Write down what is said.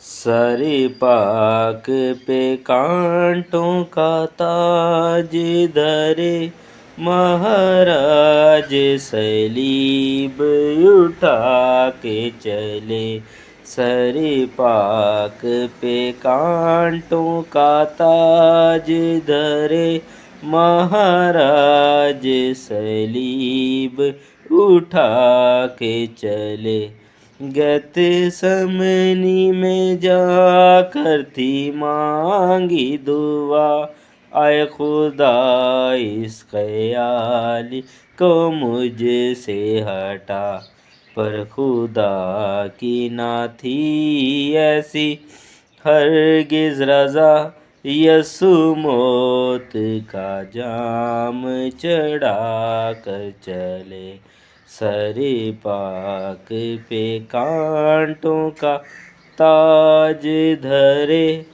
सारे पाक पे कांटों का ताज धरे, महाराज सलीब उठा के चले। सारे पाक पे कांटों का ताज धरे, महाराज सलीब उठा के चले। गतसमनी में जाकर थी मांगी दुआ, आए खुदा इस ख्याल को मुझसे हटा। पर खुदा की ना थी ऐसी हरगिज़ रज़ा, यसु मौत का जाम चढ़ा कर चले। सारे पाक पे कांटों का ताज धरे,